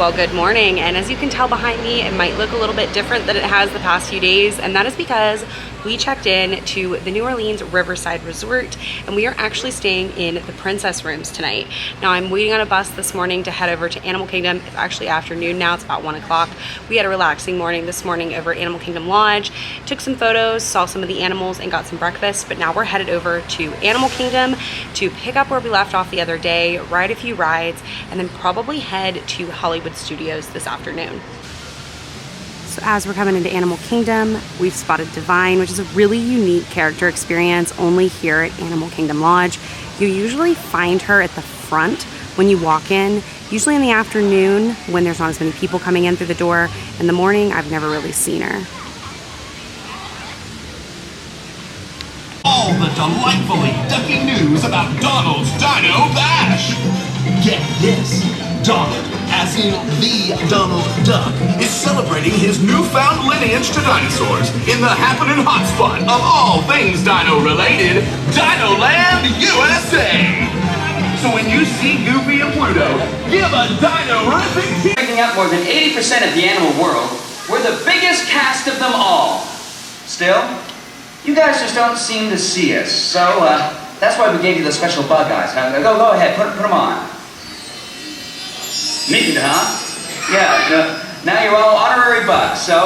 Well, good morning, and as you can tell behind me, it might look a little bit different than it has the past few days, and that is because we checked in to the New Orleans Riverside Resort, and we are actually staying in the Princess Rooms tonight. Now, I'm waiting on a bus this morning to head over to Animal Kingdom. It's actually afternoon now, it's about 1 o'clock. We had a relaxing morning this morning over at Animal Kingdom Lodge, took some photos, saw some of the animals, and got some breakfast, but now we're headed over to Animal Kingdom to pick up where we left off the other day, ride a few rides, and then probably head to Hollywood Studios this afternoon. So as we're coming into Animal Kingdom, we've spotted Divine, which is a really unique character experience only here at Animal Kingdom Lodge. You usually find her at the front when you walk in, usually in the afternoon when there's not as many people coming in through the door. In the morning, I've never really seen her. All the delightfully ducky news about Donald's Dino Bash. Get this, Donald, as in the Donald Duck, is celebrating his newfound lineage to dinosaurs in the happening hotspot of all things dino related, Dino Land, USA. So when you see Goofy and Pluto, give a dino-rific. Picking up more than 80% of the animal world, we're the biggest cast of them all. Still, you guys just don't seem to see us, so that's why we gave you the special bug eyes. Now, go ahead, put them on. Neat, huh? Yeah, now you're all honorary bugs, so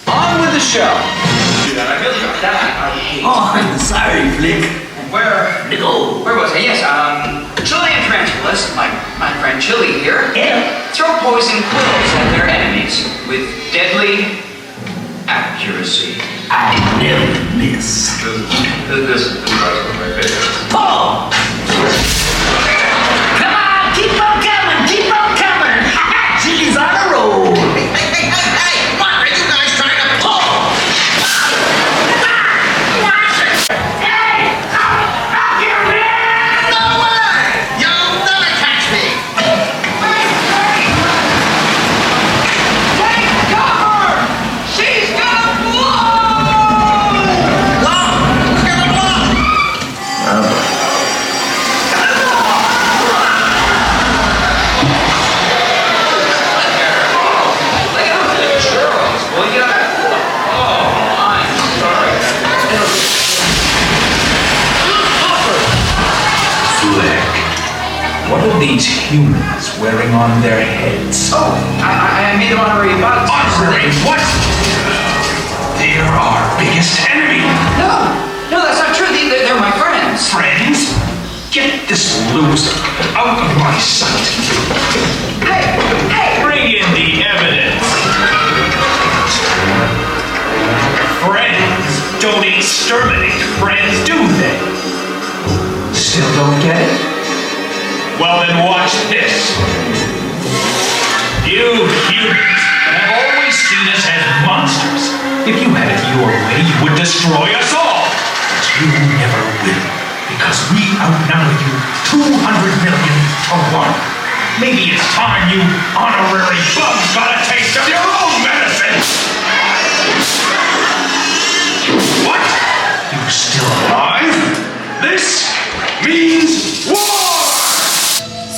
on with the show. I really hate. Oh, I'm sorry, Flick. Where was I? Yes, Chilean tarantulas, like my friend Chili here, throw poison quills at their enemies with deadly accuracy. I never miss. This is my favorite. Paul! Come on, keep on coming, keep on coming! She's on a roll! Hey! What are you guys trying to pull? Watch it! Hey! I'll get rid! No way! You'll never catch me! Take cover! She's gonna blow! Look at the block! What are these humans wearing on their heads? Oh, I made them honorary bugs. Honorary what? They're our biggest enemy. No, that's not true. They're my friends. Friends? Get this loser out of my sight. Hey! Bring in the evidence. Friends don't exterminate friends, do they? Still don't get it? Well, then watch this. You humans have always seen us as monsters. If you had it your way, you would destroy us all. But you never will, because we outnumber you 200 million to 1. Maybe it's time you honorary bugs got a taste of your own medicine. What? You still alive? This means war!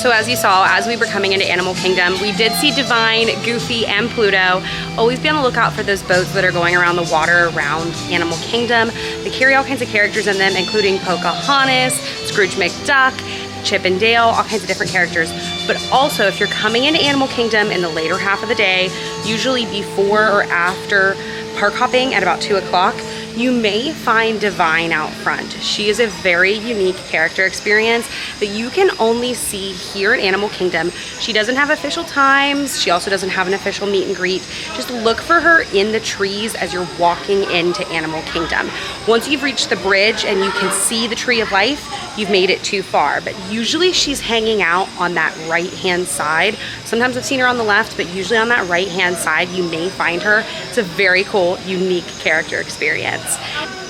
So as you saw, as we were coming into Animal Kingdom, we did see Divine, Goofy, and Pluto. Always be on the lookout for those boats that are going around the water around Animal Kingdom. They carry all kinds of characters in them, including Pocahontas, Scrooge McDuck, Chip and Dale, all kinds of different characters. But also, if you're coming into Animal Kingdom in the later half of the day, usually before or after park hopping at about 2 o'clock, you may find Divine out front. She is a very unique character experience that you can only see here at Animal Kingdom. She doesn't have official times. She also doesn't have an official meet and greet. Just look for her in the trees as you're walking into Animal Kingdom. Once you've reached the bridge and you can see the Tree of Life, you've made it too far. But usually she's hanging out on that right-hand side. Sometimes I've seen her on the left, but usually on that right-hand side, you may find her. It's a very cool, unique character experience.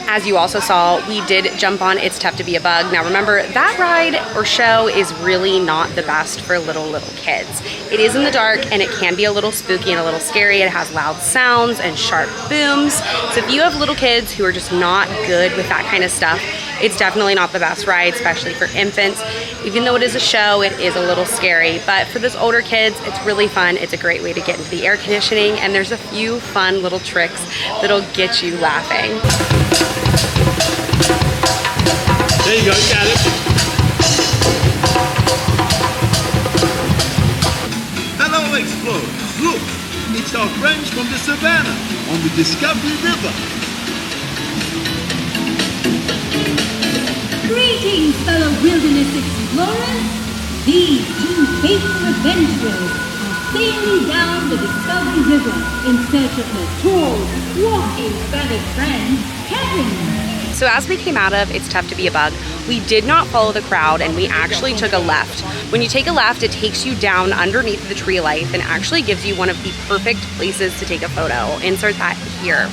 As you also saw, we did jump on It's Tough to Be a Bug. Now remember, that ride or show is really not the best for little kids. It is in the dark and it can be a little spooky and a little scary. It has loud sounds and sharp booms. So if you have little kids who are just not good with that kind of stuff, It's definitely not the best ride, especially for infants. Even though it is a show, it is a little scary. But for those older kids, it's really fun. It's a great way to get into the air conditioning, and there's a few fun little tricks that'll get you laughing. There you go, you got it. Hello, explorers. Look, it's our friends from the savannah on the Discovery River. Greetings, fellow wilderness explorers. These two faithful adventurers are sailing down the Discovery River in search of their tall, walking feathered friend, Kevin. So as we came out of It's Tough to Be a Bug, we did not follow the crowd and we actually took a left. When you take a left, it takes you down underneath the tree life and actually gives you one of the perfect places to take a photo. Insert that here.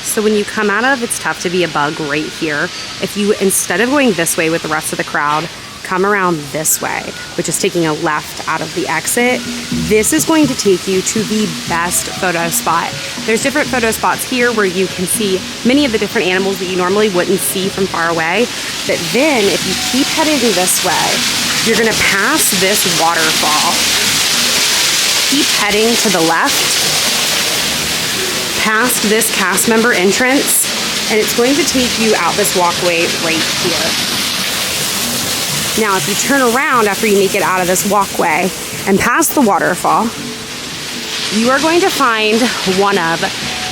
So when you come out of It's Tough to Be a Bug right here, if you, instead of going this way with the rest of the crowd, come around this way, which is taking a left out of the exit, this is going to take you to the best photo spot. There's different photo spots here where you can see many of the different animals that you normally wouldn't see from far away. But then if you keep heading this way, you're gonna pass this waterfall. Keep heading to the left, past this cast member entrance, and it's going to take you out this walkway right here. Now, if you turn around after you make it out of this walkway and past the waterfall, you are going to find one of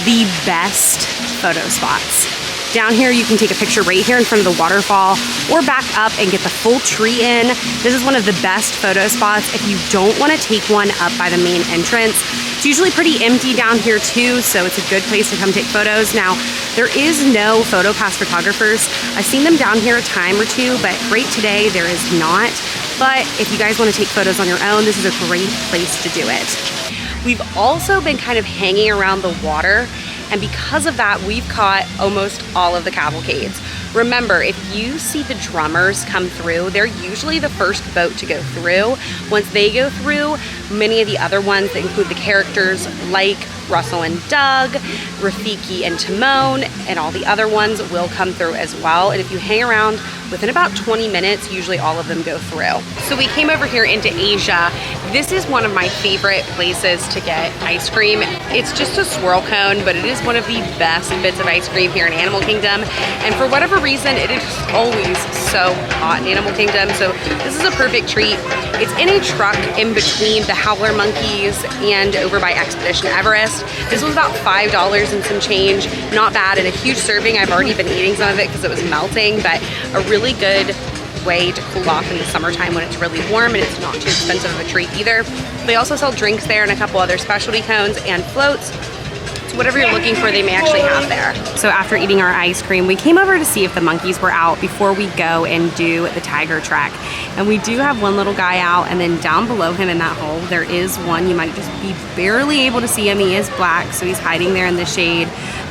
the best photo spots. Down here, you can take a picture right here in front of the waterfall or back up and get the full tree in. This is one of the best photo spots if you don't want to take one up by the main entrance. It's usually pretty empty down here too, so it's a good place to come take photos. Now, there is no PhotoPass photographers. I've seen them down here a time or two, but right today there is not. But if you guys want to take photos on your own, this is a great place to do it. We've also been kind of hanging around the water, and because of that, we've caught almost all of the cavalcades. Remember, if you see the drummers come through, they're usually the first boat to go through. Once they go through, many of the other ones that include the characters like Russell and Doug, Rafiki and Timon, and all the other ones will come through as well. And if you hang around, within about 20 minutes, usually all of them go through. So we came over here into Asia. This is one of my favorite places to get ice cream. It's just a swirl cone, but it is one of the best bits of ice cream here in Animal Kingdom. And for whatever reason, it is always so hot in Animal Kingdom. So this is a perfect treat. It's in a truck in between the Howler Monkeys and over by Expedition Everest. This was about $5 and some change. Not bad, and a huge serving. I've already been eating some of it because it was melting, but a really good way to cool off in the summertime when it's really warm and it's not too expensive of a treat either. They also sell drinks there and a couple other specialty cones and floats. So whatever you're looking for, they may actually have there. So after eating our ice cream, we came over to see if the monkeys were out before we go and do the tiger trek. And we do have one little guy out, and then down below him in that hole, there is one. You might just be barely able to see him. He is black, so he's hiding there in the shade.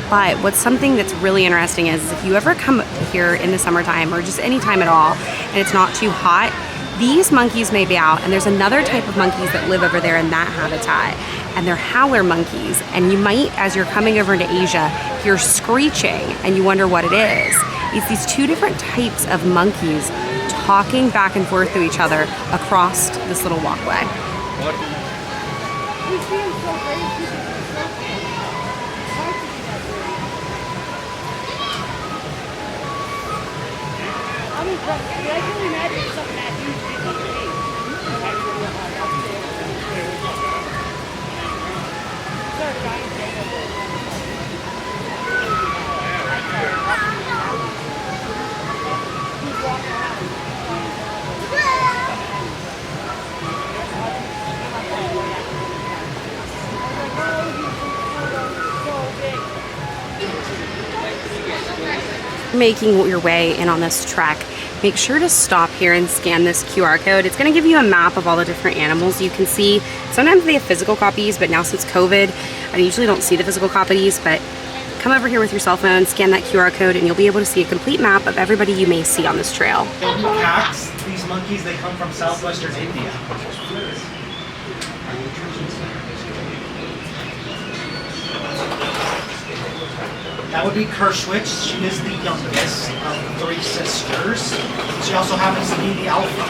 But what's something that's really interesting is if you ever come here in the summertime or just any time at all and it's not too hot, these monkeys may be out, and there's another type of monkeys that live over there in that habitat, and they're howler monkeys. And you might, as you're coming over into Asia, hear screeching and you wonder what it is. It's these two different types of monkeys talking back and forth to each other across this little walkway. Making your way in on this trek, make sure to stop here and scan this QR code. It's going to give you a map of all the different animals you can see. Sometimes they have physical copies, but now since COVID, I usually don't see the physical copies, but come over here with your cell phone, scan that QR code, and you'll be able to see a complete map of everybody you may see on this trail. Cats, these monkeys, they come from southwestern India. That would be Kershwitch. She is the youngest of the 3 sisters. She also happens to be the alpha.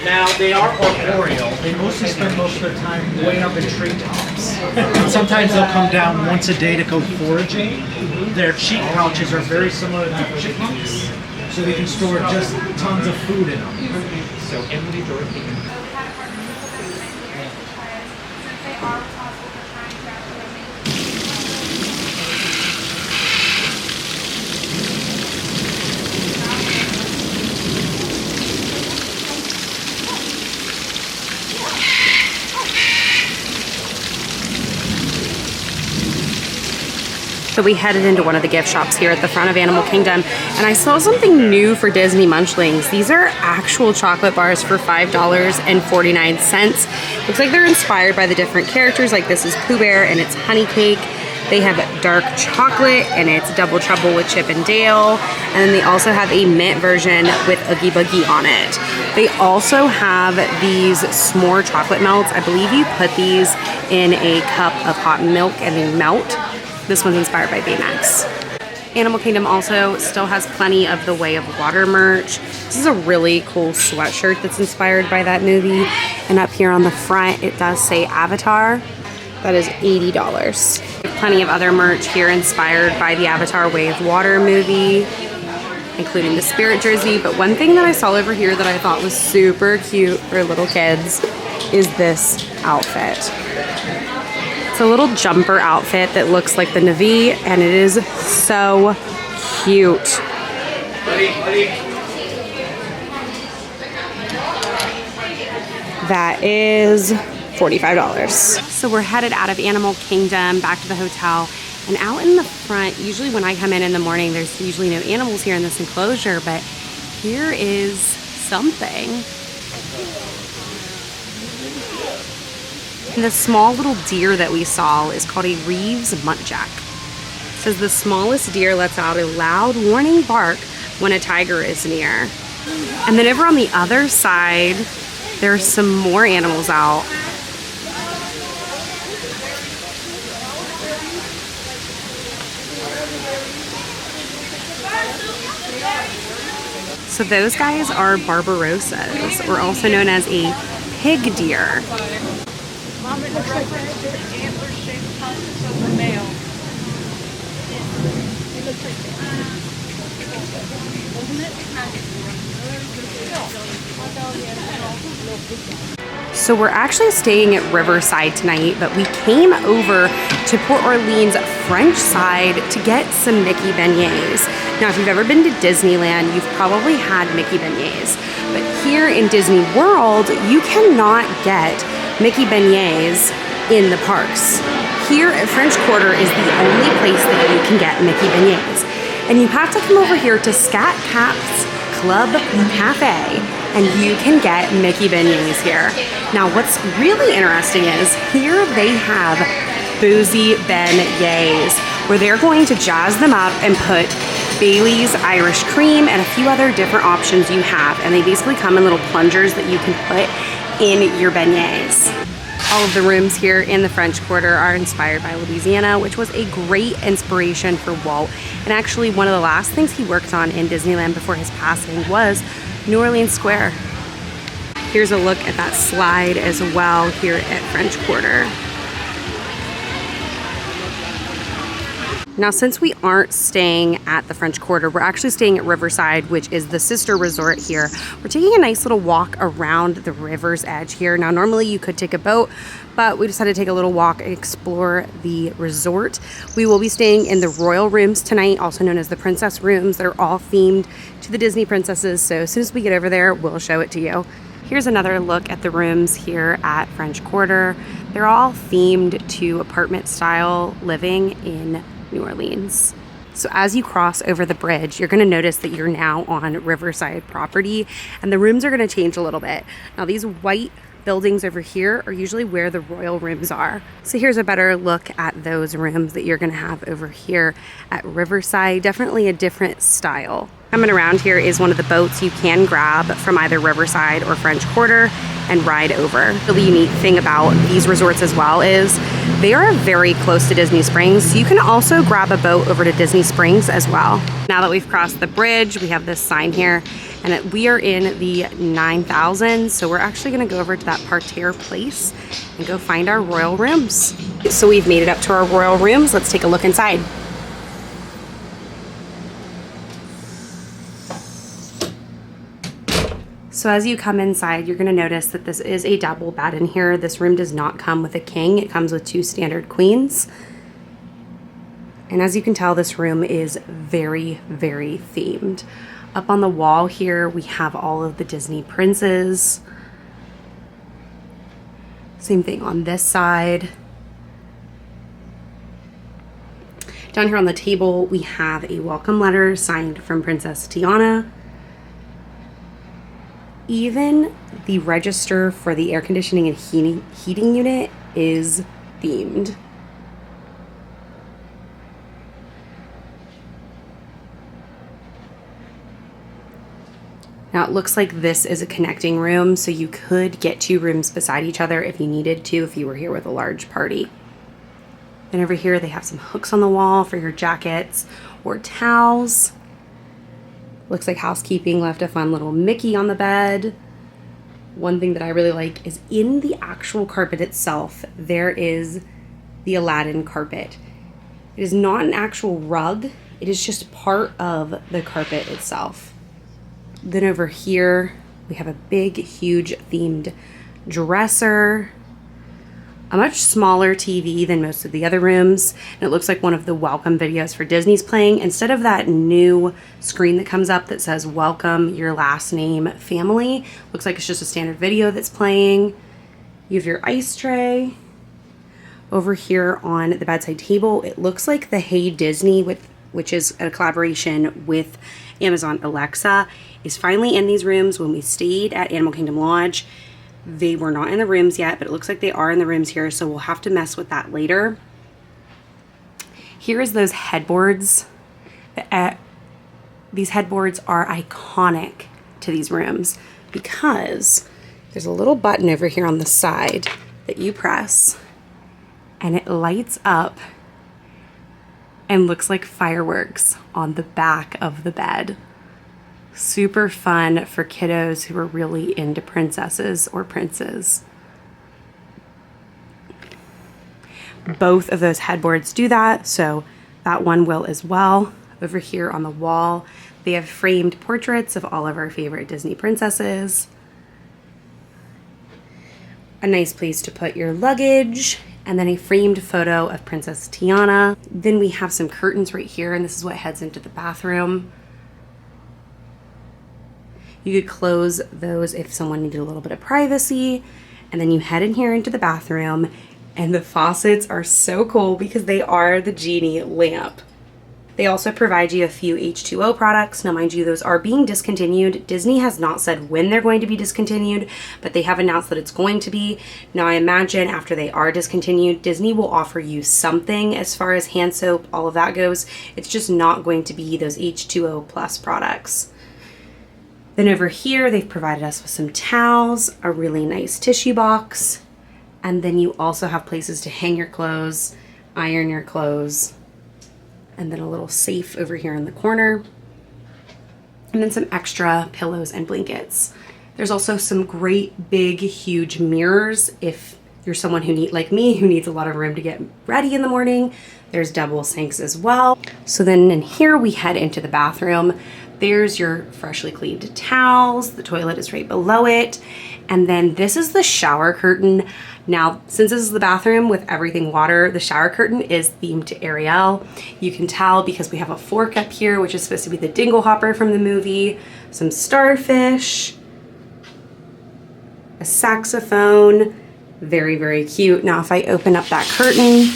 Now, they are arboreal. They mostly spend most of their time way up in treetops. And sometimes they'll come down once a day to go foraging. Their cheek pouches are very similar to chipmunks, so they can store just tons of food in them. So, Emily, Dorothy, So we headed into one of the gift shops here at the front of Animal Kingdom, and I saw something new for Disney Munchlings. These are actual chocolate bars for $5.49. Looks like they're inspired by the different characters, like this is Pooh Bear and it's Honey Cake. They have dark chocolate and it's Double Trouble with Chip and Dale. And then they also have a mint version with Oogie Boogie on it. They also have these s'more chocolate melts. I believe you put these in a cup of hot milk and they melt. This one's inspired by Baymax. Animal Kingdom also still has plenty of the Way of Water merch. This is a really cool sweatshirt that's inspired by that movie. And up here on the front, it does say Avatar. That is $80. Plenty of other merch here inspired by the Avatar Way of Water movie, including the Spirit jersey. But one thing that I saw over here that I thought was super cute for little kids is this outfit. It's a little jumper outfit that looks like the Na'vi, and it is so cute. That is $45. So we're headed out of Animal Kingdom back to the hotel, and out in the front, usually when I come in the morning, there's usually no animals here in this enclosure, but here is something. The small little deer that we saw is called a Reeves muntjac. It says the smallest deer lets out a loud warning bark when a tiger is near. And then over on the other side, there's some more animals out. So those guys are Barbarossas, or also known as a pig deer. Mom, it looks like the antler-shaped tusks of the male. It looks like So we're actually staying at Riverside tonight, but we came over to Port Orleans French side to get some Mickey beignets. Now, if you've ever been to Disneyland, you've probably had Mickey beignets. But here in Disney World, you cannot get Mickey beignets in the parks. Here at French Quarter is the only place that you can get Mickey beignets. And you have to come over here to Scat Cat's Club Cafe, and you can get Mickey beignets here. Now, what's really interesting is here they have boozy beignets, where they're going to jazz them up and put Bailey's Irish cream and a few other different options you have. And they basically come in little plungers that you can put in your beignets. All of the rooms here in the French Quarter are inspired by Louisiana, which was a great inspiration for Walt. And actually one of the last things he worked on in Disneyland before his passing was New Orleans Square. Here's a look at that slide as well here at French Quarter. Now, since we aren't staying at the French Quarter, we're actually staying at Riverside, which is the sister resort here. We're taking a nice little walk around the river's edge here. Now, normally you could take a boat, but we decided to take a little walk and explore the resort. We will be staying in the royal rooms tonight, also known as the princess rooms. They're all themed to the Disney princesses, so as soon as we get over there, we'll show it to you. Here's another look at the rooms here at French Quarter. They're all themed to apartment style living in New Orleans. So as you cross over the bridge, you're going to notice that you're now on Riverside property, and the rooms are going to change a little bit. Now, these white buildings over here are usually where the royal rooms are. So here's a better look at those rooms that you're going to have over here at Riverside. Definitely a different style. Coming around here is one of the boats you can grab from either Riverside or French Quarter. and ride over. The really unique thing about these resorts as well is they are very close to Disney Springs. So you can also grab a boat over to Disney Springs as well. Now that we've crossed the bridge, we have this sign here, and we are in the 9000. So we're actually gonna go over to that parterre place and go find our royal rooms. So we've made it up to our royal rooms. Let's take a look inside. So as you come inside, you're gonna notice that this is a double bed in here. This room does not come with a king. It comes with 2 standard queens. And as you can tell, this room is very, very themed. Up on the wall here, we have all of the Disney princes. Same thing on this side. Down here on the table, we have a welcome letter signed from Princess Tiana. Even the register for the air conditioning and heating unit is themed. Now it looks like this is a connecting room, so you could get 2 rooms beside each other if you needed to, if you were here with a large party. And over here they have some hooks on the wall for your jackets or towels. Looks like housekeeping left a fun little Mickey on the bed. One thing that I really like is in the actual carpet itself, there is the Aladdin carpet. It is not an actual rug, it is just part of the carpet itself. Then over here, we have a big, huge themed dresser. A much smaller TV than most of the other rooms, and it looks like one of the welcome videos for Disney's playing. Instead of that new screen that comes up that says welcome your last name family, looks like it's just a standard video that's playing. You have your ice tray. Over here on the bedside table, it looks like the Hey Disney, which is a collaboration with Amazon Alexa, is finally in these rooms. When we stayed at Animal Kingdom Lodge, they were not in the rooms yet, but it looks like they are in the rooms here, so we'll have to mess with that later. Here is those headboards. These headboards are iconic to these rooms because there's a little button over here on the side that you press and it lights up and looks like fireworks on the back of the bed. Super fun for kiddos who are really into princesses or princes. Both of those headboards do that, so that one will as well. Over here on the wall, they have framed portraits of all of our favorite Disney princesses. A nice place to put your luggage, and then a framed photo of Princess Tiana. Then we have some curtains right here, and this is what heads into the bathroom. You could close those if someone needed a little bit of privacy. And then you head in here into the bathroom, and the faucets are so cool because they are the genie lamp. They also provide you a few H2O products. Now, mind you, those are being discontinued. Disney has not said when they're going to be discontinued, but they have announced that it's going to be. Now, I imagine after they are discontinued, Disney will offer you something as far as hand soap, all of that goes. It's just not going to be those H2O plus products. Then over here, they've provided us with some towels, a really nice tissue box, and then you also have places to hang your clothes, iron your clothes, and then a little safe over here in the corner, and then some extra pillows and blankets. There's also some great big huge mirrors if you're someone like me who needs a lot of room to get ready in the morning. There's double sinks as well. So then in here we head into the bathroom. There's your freshly cleaned towels. The toilet is right below it. And then this is the shower curtain. Now, since this is the bathroom with everything water, the shower curtain is themed to Ariel. You can tell because we have a fork up here, which is supposed to be the dingle hopper from the movie, some starfish, a saxophone, very, very cute. Now, if I open up that curtain,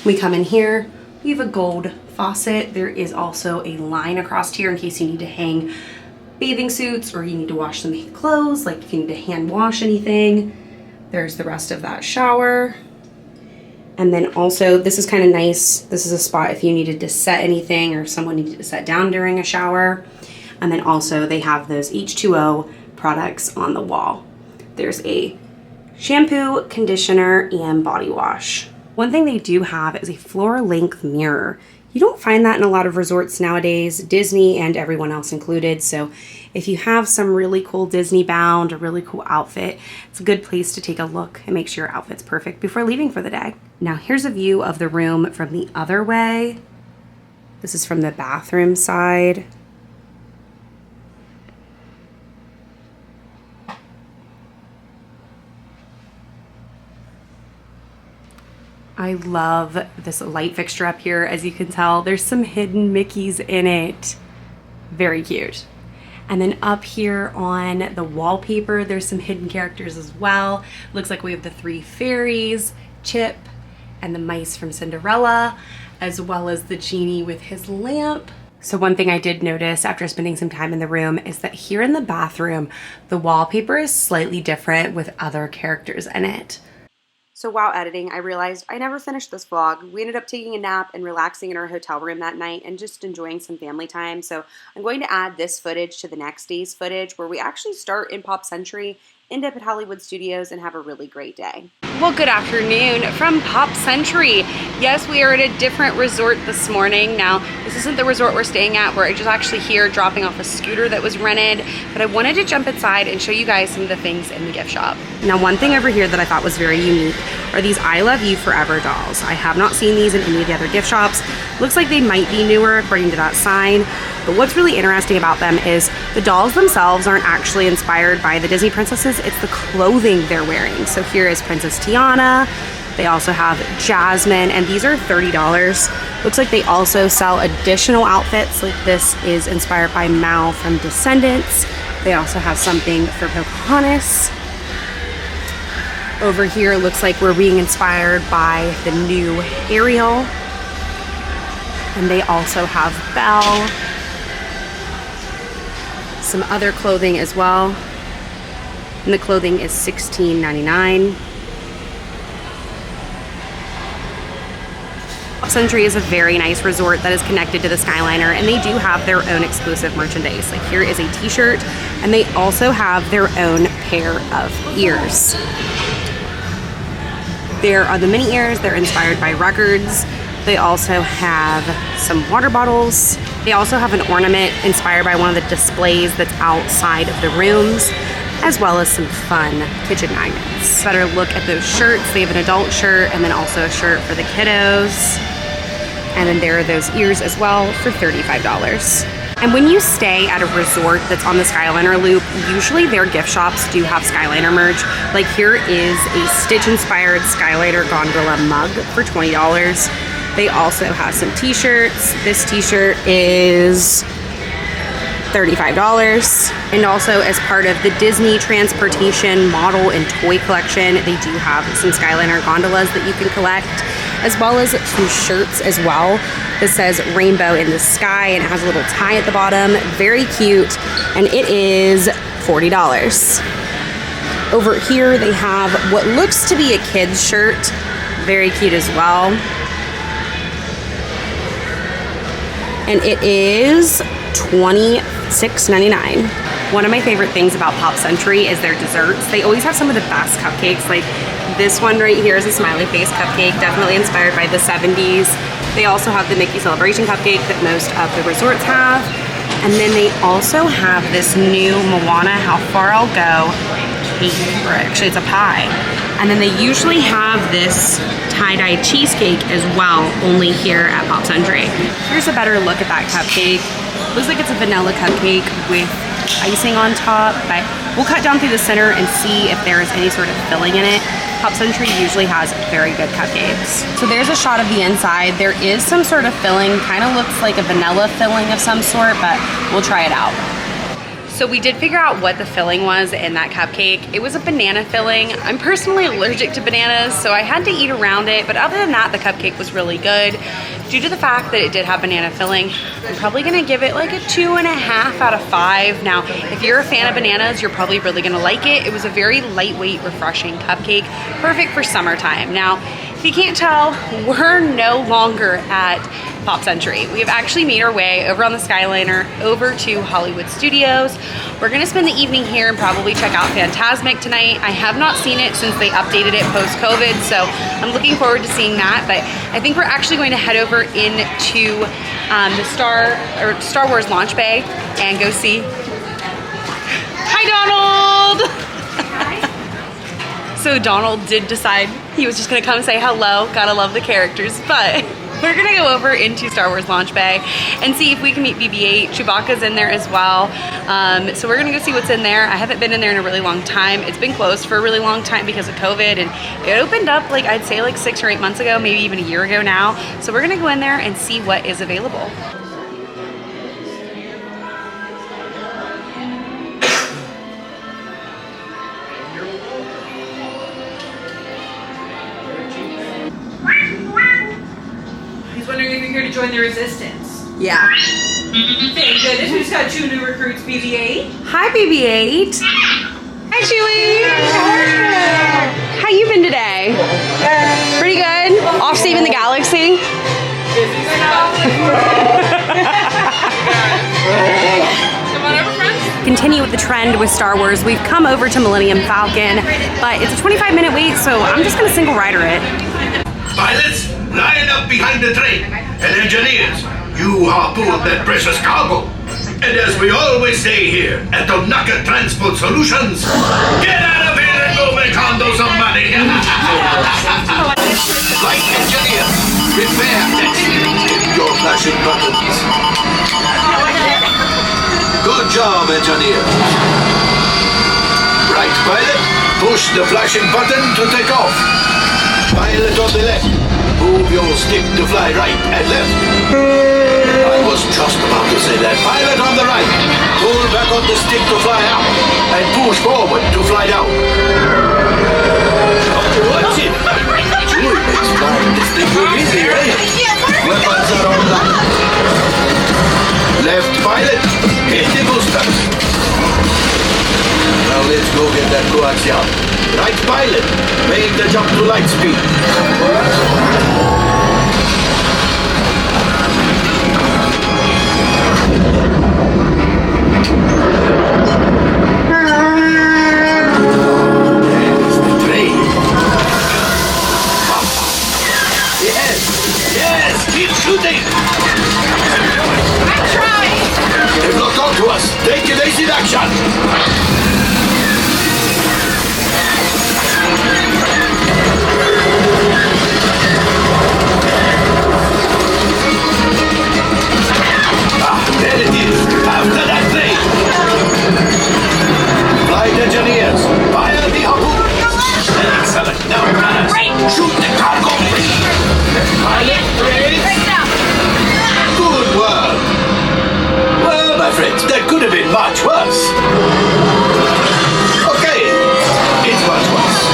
we come in here, we have a gold faucet. There is also a line across here in case you need to hang bathing suits or you need to wash some clothes, like if you need to hand wash anything. There's the rest of that shower. And then also, this is kind of nice. This is a spot if you needed to set anything or if someone needed to set down during a shower. And then also they have those H2O products on the wall. There's a shampoo, conditioner, and body wash. One thing they do have is a floor-length mirror. You don't find that in a lot of resorts nowadays, Disney and everyone else included. So if you have some really cool Disney bound or really cool outfit, it's a good place to take a look and make sure your outfit's perfect before leaving for the day. Now here's a view of the room from the other way. This is from the bathroom side. I love this light fixture up here. As you can tell, there's some hidden Mickeys in it. Very cute. And then up here on the wallpaper, there's some hidden characters as well. Looks like we have the 3 fairies, Chip, and the mice from Cinderella, as well as the genie with his lamp. So one thing I did notice after spending some time in the room is that here in the bathroom, the wallpaper is slightly different with other characters in it. So while editing, I realized I never finished this vlog. We ended up taking a nap and relaxing in our hotel room that night and just enjoying some family time. So I'm going to add this footage to the next day's footage where we actually start in Pop Century, end up at Hollywood Studios, and have a really great day. Well, good afternoon from Pop Century. Yes, we are at a different resort this morning. Now, this isn't the resort we're staying at. We're just actually here dropping off a scooter that was rented, but I wanted to jump inside and show you guys some of the things in the gift shop. Now, one thing over here that I thought was very unique are these I Love You Forever dolls. I have not seen these in any of the other gift shops. Looks like they might be newer according to that sign, but what's really interesting about them is the dolls themselves aren't actually inspired by the Disney princesses, it's the clothing they're wearing. So here is Princess Tiana. They also have Jasmine, and these are $30. Looks like they also sell additional outfits, like this is inspired by Mal from Descendants. They also have something for Pocahontas. Over here, it looks like we're being inspired by the new Ariel. And they also have Belle. Some other clothing as well. And the clothing is $16.99. Pop Century is a very nice resort that is connected to the Skyliner, and they do have their own exclusive merchandise. Like here is a t-shirt, and they also have their own pair of ears. There are the mini ears. They're inspired by records. They also have some water bottles. They also have an ornament inspired by one of the displays that's outside of the rooms, as well as some fun kitchen magnets. Better look at those shirts. They have an adult shirt and then also a shirt for the kiddos. And then there are those ears as well for $35. And when you stay at a resort that's on the Skyliner loop, usually their gift shops do have Skyliner merch. Like here is a Stitch-inspired Skyliner gondola mug for $20. They also have some t-shirts. This t-shirt is $35. And also as part of the Disney Transportation Model and Toy Collection, they do have some Skyliner gondolas that you can collect, as well as some shirts as well. This says Rainbow in the Sky, and it has a little tie at the bottom. Very cute, and it is $40. Over here, they have what looks to be a kid's shirt. Very cute as well. And it is $26.99. One of my favorite things about Pop Century is their desserts. They always have some of the best cupcakes. Like this one right here is a smiley face cupcake, definitely inspired by the 70s. They also have the Mickey Celebration cupcake that most of the resorts have. And then they also have this new Moana How Far I'll Go cake, or actually it's a pie. And then they usually have this tie-dye cheesecake as well, only here at Pop Century. Here's a better look at that cupcake. Looks like it's a vanilla cupcake with icing on top, but we'll cut down through the center and see if there is any sort of filling in it. Pop Century usually has very good cupcakes. So there's a shot of the inside. There is some sort of filling, kind of looks like a vanilla filling of some sort, but we'll try it out. So we did figure out what the filling was in that cupcake. It was a banana filling. I'm personally allergic to bananas, so I had to eat around it, but other than that, the cupcake was really good. Due to the fact that it did have banana filling, I'm probably gonna give it like a 2.5 out of 5. Now, if you're a fan of bananas, you're probably really gonna like it. It was a very lightweight, refreshing cupcake, perfect for summertime. Now, If you can't tell, we're no longer at Pop Century. We have actually made our way over on the Skyliner over to Hollywood Studios. We're gonna spend the evening here and probably check out Fantasmic tonight. I have not seen it since they updated it post-COVID, so I'm looking forward to seeing that. But I think we're actually going to head over into the Star Wars Launchbay and go see. Hi, Donald. So Donald did decide he was just gonna come say hello. Gotta love the characters, but we're gonna go over into Star Wars Launchbay and see if we can meet BB-8. Chewbacca's in there as well. So we're gonna go see what's in there. I haven't been in there in a really long time. It's been closed for a really long time because of COVID, and it opened up like, I'd say like 6 or 8 months ago, maybe even a year ago now. So we're gonna go in there and see what is available. Wondering if you're here to join the resistance. Yeah. Thank goodness we just got 2 new recruits, BB-8. Hi, BB-8. Hi, Chewie. How you been today? Pretty good. Off saving the galaxy. Come on over, friends. Continue with the trend with Star Wars. We've come over to Millennium Falcon, but it's a 25-minute wait, so I'm just gonna single rider it. Pilots, line up behind the train. And engineers, you harpoon that precious cargo. And as we always say here at Donaka Transport Solutions, get out of here and go make Hondo some money. Flight engineer, prepare next. Your flashing buttons. Good job, engineer. Right pilot, push the flashing button to take off. Pilot on the left, move your stick to fly right and left. I was just about to say that. Pilot on the right, pull back on the stick to fly up and push forward to fly down. Watch it. Chewie makes flying this thing look easy, eh? Weapons are online. Left pilot, hit the boosters. Now let's go get that coaxium. Right pilot, make the jump to light speed. There's the train. Yes, yes, keep shooting. I'm trying. They've locked onto us. Take evasive action. There it is, after that train. Flight engineers, fire the harpoon. Excellent, now runners, shoot the cargo. Pilot, brace. Good work. Well, my friends, that could have been much worse. Okay, it's much worse.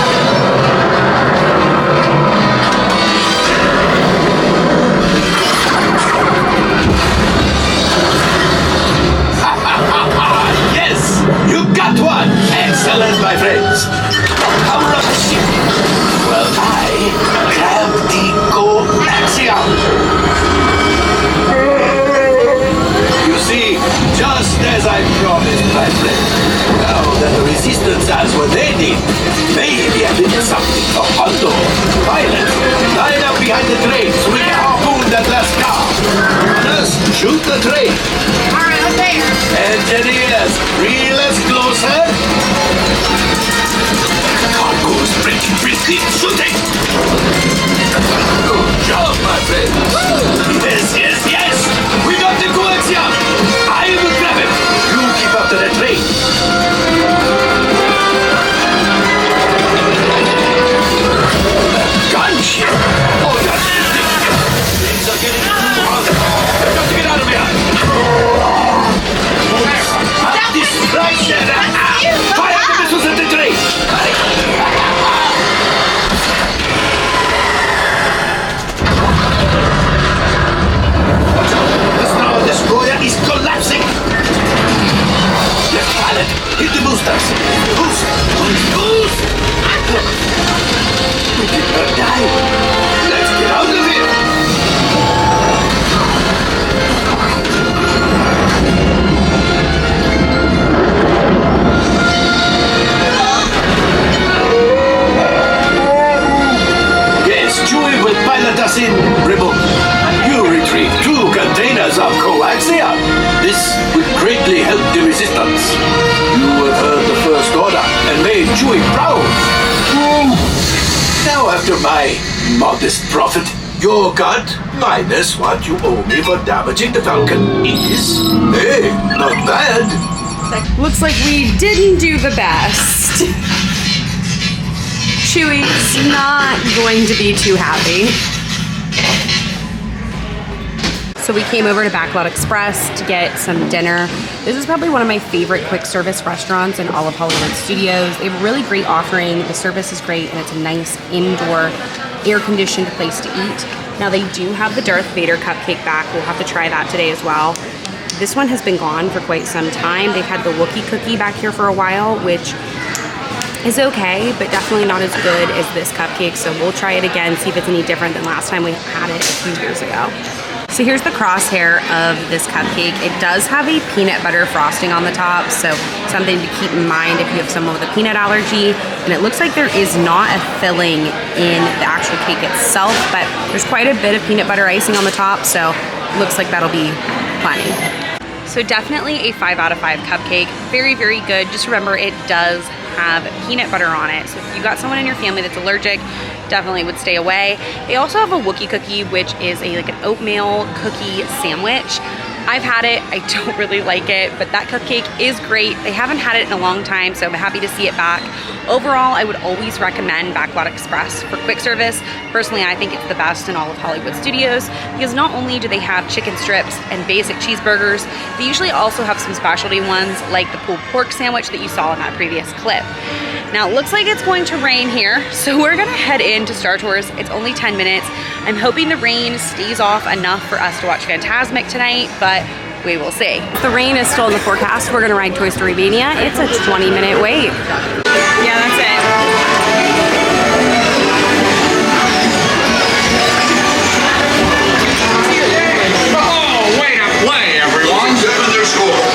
Yes, you got one. Excellent, my friends. Power of the ship. Well, I have the coaxium. You see, just as I promised, my friend. Now that the resistance has what they need, maybe a little something for Hondo. Pilot, line up behind the train so we can harpoon that last car. Runners, shoot the train. All right, I'm there. Engineers, reel us closer. Cargo's breaking, shooting. Good job, my friend. Yes, yes, yes. We got the coaxium. I will grab it. You keep up to the train. Gunship. Oh, that's things are getting too hot. I've got to get out of here. This right there. Fire the missiles at the train. Watch out. The Star Destroyer is collapsing. Left pilot, hit the boosters. Boost. Boost. We did not die. chewy brown. Now after my modest profit, your cut minus what you owe me for damaging the Falcon is, hey, not bad. Looks like we didn't do the best. Chewy's not going to be too happy. So we came over to Backlot Express to get some dinner. This is probably one of my favorite quick service restaurants in all of Hollywood Studios. They have a really great offering. The service is great and it's a nice indoor air-conditioned place to eat. Now they do have the Darth Vader cupcake back. We'll have to try that today as well. This one has been gone for quite some time. They've had the Wookiee cookie back here for a while, which is okay, but definitely not as good as this cupcake. So we'll try it again, see if it's any different than last time we had it a few years ago. So here's the crosshair of this cupcake. It does have a peanut butter frosting on the top, so something to keep in mind if you have someone with a peanut allergy. And it looks like there is not a filling in the actual cake itself, but there's quite a bit of peanut butter icing on the top, so it looks like that'll be plenty. So definitely a 5 out of 5 cupcake. Very, very good. Just remember it does have peanut butter on it. So if you got someone in your family that's allergic, definitely would stay away. They also have a Wookiee cookie, which is like an oatmeal cookie sandwich. I've had it, I don't really like it, but that cupcake is great. They haven't had it in a long time, so I'm happy to see it back. Overall, I would always recommend Backlot Express for quick service. Personally, I think it's the best in all of Hollywood Studios because not only do they have chicken strips and basic cheeseburgers, they usually also have some specialty ones like the pulled pork sandwich that you saw in that previous clip. Now, it looks like it's going to rain here, so we're gonna head into Star Tours. It's only 10 minutes. I'm hoping the rain stays off enough for us to watch Fantasmic tonight, but we will see. If the rain is still in the forecast, we're gonna ride Toy Story Mania. It's a 20-minute wait. Yeah, that's it. Oh, way to play, everyone! 7 their score.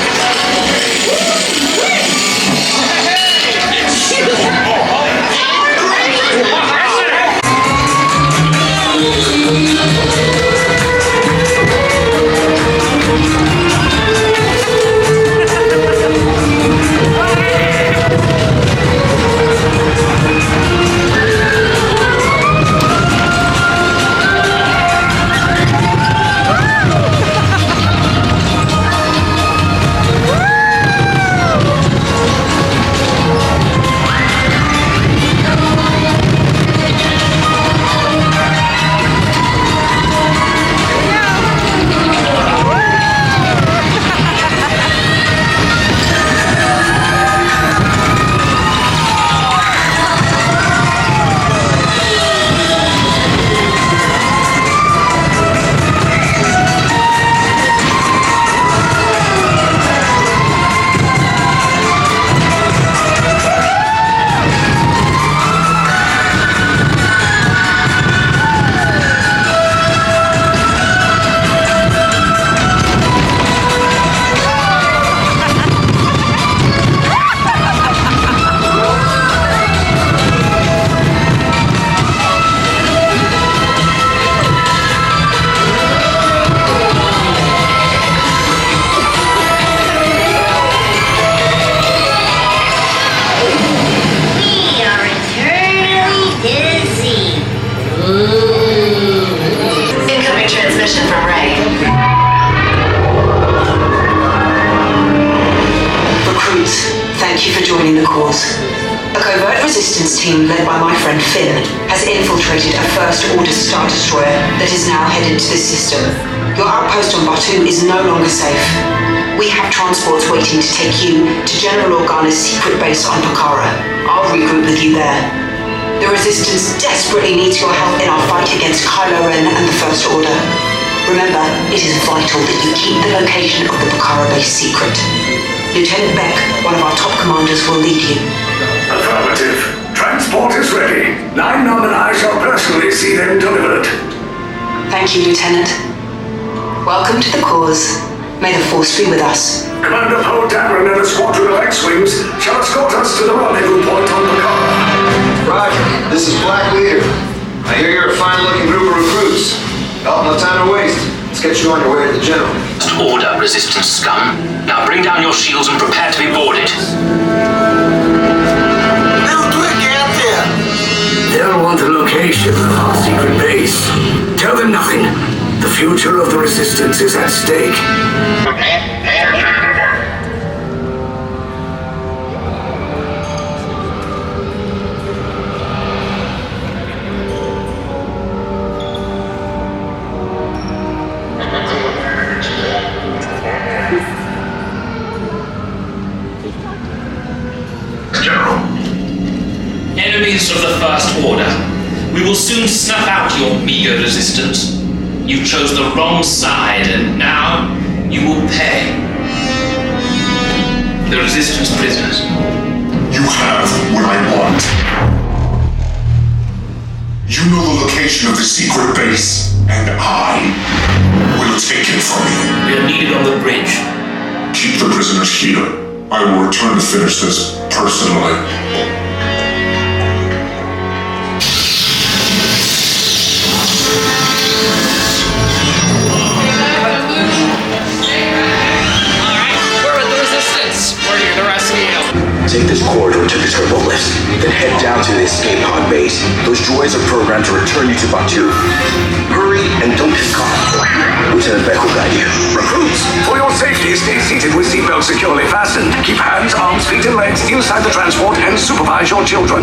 Team led by my friend Finn has infiltrated a First Order Star Destroyer that is now headed to this system. Your outpost on Batuu is no longer safe. We have transports waiting to take you to General Organa's secret base on Pakara. I'll regroup with you there. The Resistance desperately needs your help in our fight against Kylo Ren and the First Order. Remember, it is vital that you keep the location of the Pakara base secret. Lieutenant Beck, one of our top commanders, will lead you. Affirmative. Transport is ready. 9-9 and I shall personally see them delivered. Thank you, Lieutenant. Welcome to the cause. May the Force be with us. Commander Poe Dameron and a squadron of X-Wings shall escort us to the rendezvous point on Pakara. Roger, this is Black Leader. I hear you're a fine-looking group of recruits. Oh, no time to waste. Let's get you on your way to the General. Order, Resistance scum. Now bring down your shields and prepare to be boarded. No future of the Resistance is at stake. Enemies of the First Order, we will soon snuff out your meager resistance. You chose the wrong side, and now you will pay. The Resistance prisoners. You have what I want. You know the location of the secret base, and I will take it from you. We are needed on the bridge. Keep the prisoners here. I will return to finish this personally. Take this corridor to the turbo lift, then head down to the escape pod base. Those droids are programmed to return you to Batu. Hurry and don't get caught. Lieutenant Beck will guide you. Recruits, for your safety, stay seated with seatbelts securely fastened. Keep hands, arms, feet, and legs inside the transport and supervise your children.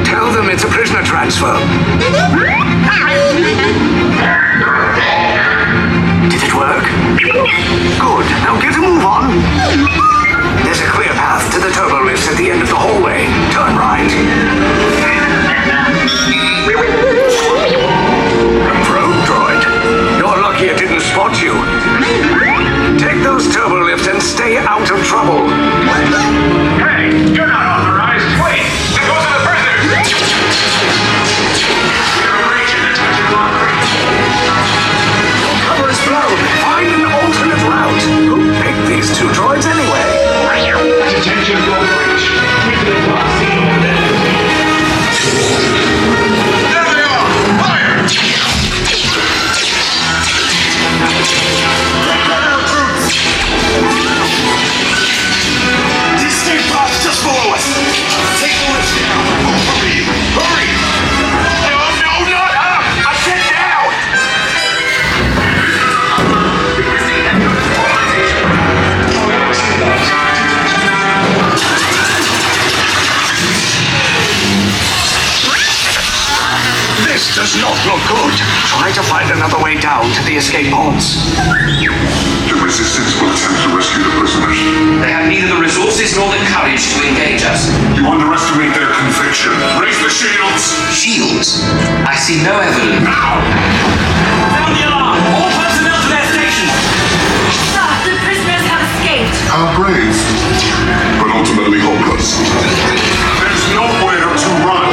Tell them it's a prisoner transfer. Did it work? Good. Now get a move on. There's a clear path to the turbo lifts at the end of the hallway. Turn right. A probe droid. You're lucky it didn't spot you. Take those turbo lifts and stay out of trouble. Hey, you're not authorized. Wait, those are the prisoners. We have a breach in the touch block breach. Cover is blown. Find an alternate route. Who picked these two droids anyway? Attention, go breach. We've been crossing over there. There they are! Fire! The escape pod's just below us. Take the lift down. Hurry! Hurry! No, not up! I said down! This does not look good. Try to find another way down to the escape pods. The Resistance will attempt to rescue the prisoners. They have neither the resources nor the courage to engage us. You underestimate their conviction. Raise the shields! Shields? I see no evidence. Sound the alarm! All personnel to their stations! Sir, the prisoners have escaped. How brave, but ultimately hopeless. There's nowhere to run.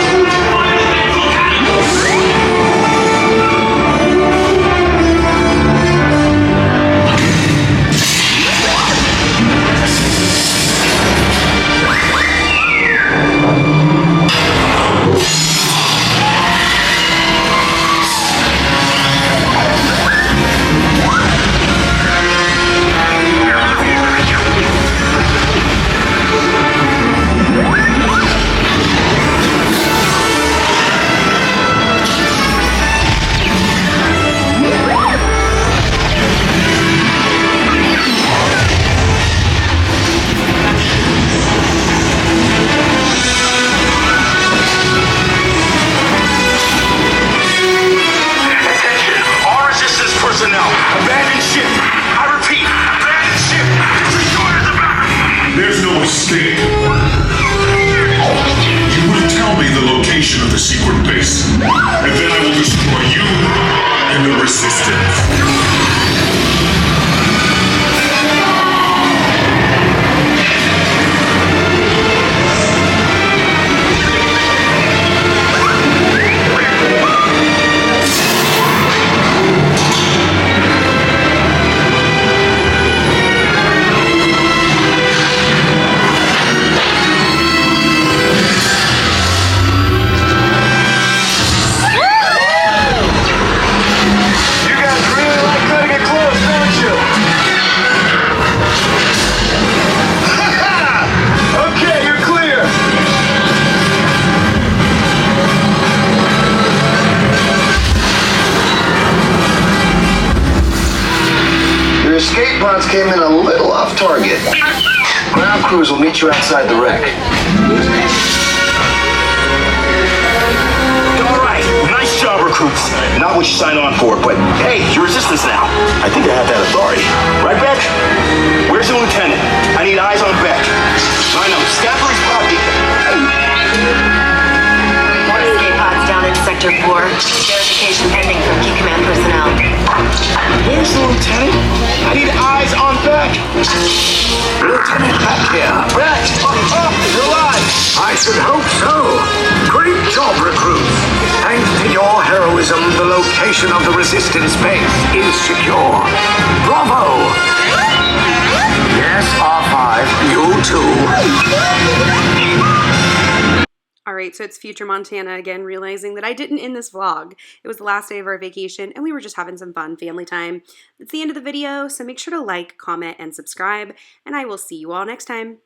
Escape. You will tell me the location of the secret base, and then I will destroy you and the Resistance. You guys really escape pods came in a little off target. Ground crews will meet you outside the wreck. Alright, nice job, recruits. Not what you signed on for, but hey, you're resistance now. I think I have that authority. Right, Beck? Where's the lieutenant? I need eyes on Beck. I know, Scaffold's poppy. More escape pods down in Sector 4. Verification pending from Key Command personnel. Where's the lieutenant? I need eyes on Beck. Lieutenant back here. Beck! You're alive! I should hope so. Great job, recruits. Thanks to your heroism, the location of the resistance base is secure. Bravo! Yes, R5, you too. Alright, so it's future Montana again, realizing that I didn't end this vlog. It was the last day of our vacation, and we were just having some fun family time. It's the end of the video, so make sure to like, comment, and subscribe, and I will see you all next time.